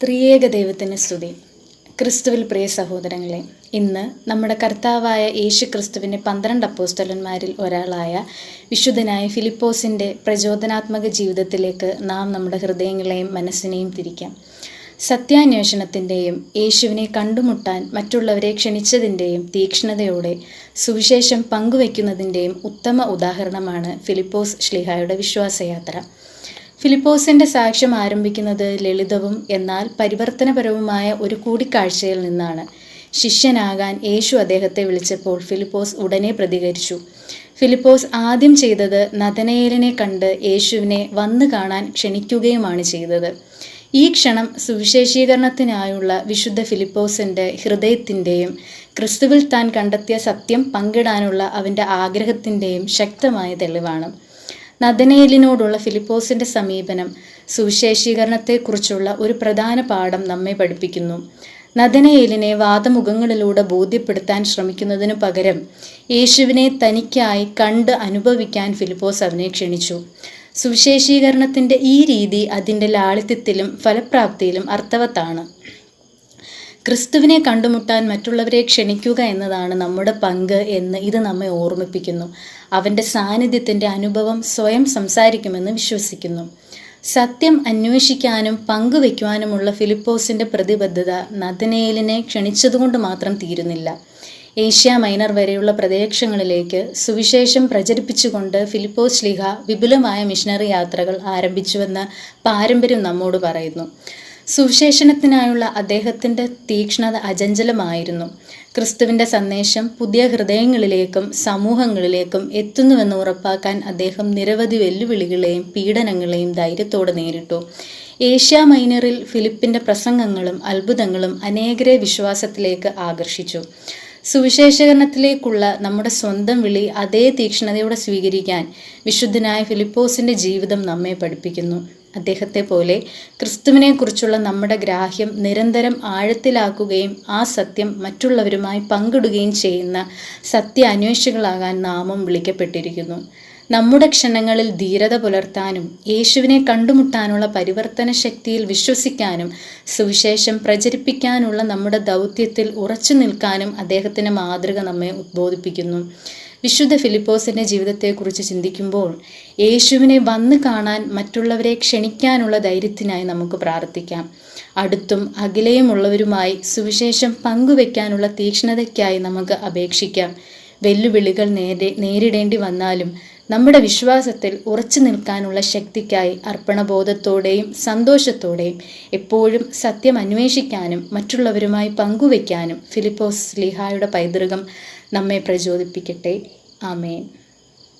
ത്രിയേക ദൈവത്തിന് സ്തുതി. ക്രിസ്തുവിൽ പ്രിയ സഹോദരങ്ങളെ, ഇന്ന് നമ്മുടെ കർത്താവായ യേശു ക്രിസ്തുവിൻ്റെ 12 അപ്പോസ്തലന്മാരിൽ ഒരാളായ വിശുദ്ധനായ ഫിലിപ്പോസിൻ്റെ പ്രചോദനാത്മക ജീവിതത്തിലേക്ക് നാം നമ്മുടെ ഹൃദയങ്ങളെയും മനസ്സിനെയും തിരിക്കാം. സത്യാന്വേഷണത്തിൻ്റെയും യേശുവിനെ കണ്ടുമുട്ടാൻ മറ്റുള്ളവരെ ക്ഷണിച്ചതിൻ്റെയും തീക്ഷ്ണതയോടെ സുവിശേഷം പങ്കുവയ്ക്കുന്നതിൻ്റെയും ഉത്തമ ഉദാഹരണമാണ് ഫിലിപ്പോസ് ശ്ലീഹായുടെ വിശ്വാസയാത്ര. ഫിലിപ്പോസിൻ്റെ സാക്ഷ്യം ആരംഭിക്കുന്നത് ലളിതവും എന്നാൽ പരിവർത്തനപരവുമായ ഒരു കൂടിക്കാഴ്ചയിൽ നിന്നാണ്. ശിഷ്യനാകാൻ യേശു അദ്ദേഹത്തെ വിളിച്ചപ്പോൾ ഫിലിപ്പോസ് ഉടനെ പ്രതികരിച്ചു. ഫിലിപ്പോസ് ആദ്യം ചെയ്തത് നഥനയേലിനെ കണ്ട് യേശുവിനെ വന്നു കാണാൻ ക്ഷണിക്കുകയുമാണ് ചെയ്തത്. ഈ ക്ഷണം സുവിശേഷീകരണത്തിനായുള്ള വിശുദ്ധ ഫിലിപ്പോസിൻ്റെ ഹൃദയത്തിൻ്റെയും ക്രിസ്തുവിൽ താൻ കണ്ടെത്തിയ സത്യം പങ്കിടാനുള്ള അവൻ്റെ ആഗ്രഹത്തിൻ്റെയും ശക്തമായ തെളിവാണ്. നഥനയേലിനോടുള്ള ഫിലിപ്പോസിൻ്റെ സമീപനം സുവിശേഷീകരണത്തെക്കുറിച്ചുള്ള ഒരു പ്രധാന പാഠം നമ്മെ പഠിപ്പിക്കുന്നു. നഥനയേലിനെ വാദമുഖങ്ങളിലൂടെ ബോധ്യപ്പെടുത്താൻ ശ്രമിക്കുന്നതിനു പകരം യേശുവിനെ തനിക്കായി കണ്ട് അനുഭവിക്കാൻ ഫിലിപ്പോസ് അവനെ ക്ഷണിച്ചു. സുവിശേഷീകരണത്തിൻ്റെ ഈ രീതി അതിൻ്റെ ലാളിത്യത്തിലും ഫലപ്രാപ്തിയിലും അർത്ഥവത്താണ്. ക്രിസ്തുവിനെ കണ്ടുമുട്ടാൻ മറ്റുള്ളവരെ ക്ഷണിക്കുക എന്നതാണ് നമ്മുടെ പങ്ക് എന്ന് ഇത് നമ്മെ ഓർമ്മിപ്പിക്കുന്നു. അവൻ്റെ സാന്നിധ്യത്തിൻ്റെ അനുഭവം സ്വയം സംസാരിക്കുമെന്ന് വിശ്വസിക്കുന്നു. സത്യം അന്വേഷിക്കാനും പങ്കുവയ്ക്കുവാനുമുള്ള ഫിലിപ്പോസിൻ്റെ പ്രതിബദ്ധത നഥനയേലിനെ ക്ഷണിച്ചതുകൊണ്ട് മാത്രം തീരുന്നില്ല. ഏഷ്യ മൈനർ വരെയുള്ള പ്രദേശങ്ങളിലേക്ക് സുവിശേഷം പ്രചരിപ്പിച്ചുകൊണ്ട് ഫിലിപ്പോസ് ശ്ലീഹ വിപുലമായ മിഷനറി യാത്രകൾ ആരംഭിച്ചുവെന്ന് പാരമ്പര്യം നമ്മോട് പറയുന്നു. സുവിശേഷണത്തിനായുള്ള അദ്ദേഹത്തിൻ്റെ തീക്ഷ്ണത അചഞ്ചലമായിരുന്നു. ക്രിസ്തുവിൻ്റെ സന്ദേശം പുതിയ ഹൃദയങ്ങളിലേക്കും സമൂഹങ്ങളിലേക്കും എത്തുന്നുവെന്ന് ഉറപ്പാക്കാൻ അദ്ദേഹം നിരവധി വെല്ലുവിളികളെയും പീഡനങ്ങളെയും ധൈര്യത്തോടെ നേരിട്ടു. ഏഷ്യ മൈനറിൽ ഫിലിപ്പിൻ്റെ പ്രസംഗങ്ങളും അത്ഭുതങ്ങളും അനേകരെ വിശ്വാസത്തിലേക്ക് ആകർഷിച്ചു. സുവിശേഷീകരണത്തിലേക്കുള്ള നമ്മുടെ സ്വന്തം വിളി അതേ തീക്ഷ്ണതയോടെ സ്വീകരിക്കാൻ വിശുദ്ധനായ ഫിലിപ്പോസിൻ്റെ ജീവിതം നമ്മെ പഠിപ്പിക്കുന്നു. അദ്ദേഹത്തെ പോലെ ക്രിസ്തുവിനെക്കുറിച്ചുള്ള നമ്മുടെ ഗ്രാഹ്യം നിരന്തരം ആഴത്തിലാക്കുകയും ആ സത്യം മറ്റുള്ളവരുമായി പങ്കിടുകയും ചെയ്യുന്ന സത്യ അന്വേഷികളാകാൻ നാമും വിളിക്കപ്പെട്ടിരിക്കുന്നു. നമ്മുടെ ക്ഷണങ്ങളിൽ ധീരത പുലർത്താനും യേശുവിനെ കണ്ടുമുട്ടാനുള്ള പരിവർത്തന ശക്തിയിൽ വിശ്വസിക്കാനും സുവിശേഷം പ്രചരിപ്പിക്കാനുള്ള നമ്മുടെ ദൗത്യത്തിൽ ഉറച്ചു നിൽക്കാനും അദ്ദേഹത്തിൻ്റെ മാതൃക നമ്മെ ഉദ്ബോധിപ്പിക്കുന്നു. വിശുദ്ധ ഫിലിപ്പോസിൻ്റെ ജീവിതത്തെക്കുറിച്ച് ചിന്തിക്കുമ്പോൾ യേശുവിനെ വന്നു കാണാൻ മറ്റുള്ളവരെ ക്ഷണിക്കാനുള്ള ധൈര്യത്തിനായി നമുക്ക് പ്രാർത്ഥിക്കാം. അടുത്തും അകലെയുമുള്ളവരുമായി സുവിശേഷം പങ്കുവയ്ക്കാനുള്ള തീക്ഷ്ണതയ്ക്കായി നമുക്ക് അപേക്ഷിക്കാം. വെല്ലുവിളികൾ നേരിടേണ്ടി വന്നാലും നമ്മുടെ വിശ്വാസത്തിൽ ഉറച്ചു നിൽക്കാനുള്ള ശക്തിക്കായി അർപ്പണബോധത്തോടെയും സന്തോഷത്തോടെയും എപ്പോഴും സത്യം അന്വേഷിക്കാനും മറ്റുള്ളവരുമായി പങ്കുവയ്ക്കാനും ഫിലിപ്പോസ് ശ്ലീഹായുടെ പൈതൃകം നമ്മെ പ്രചോദിപ്പിക്കട്ടെ. ആമേൻ.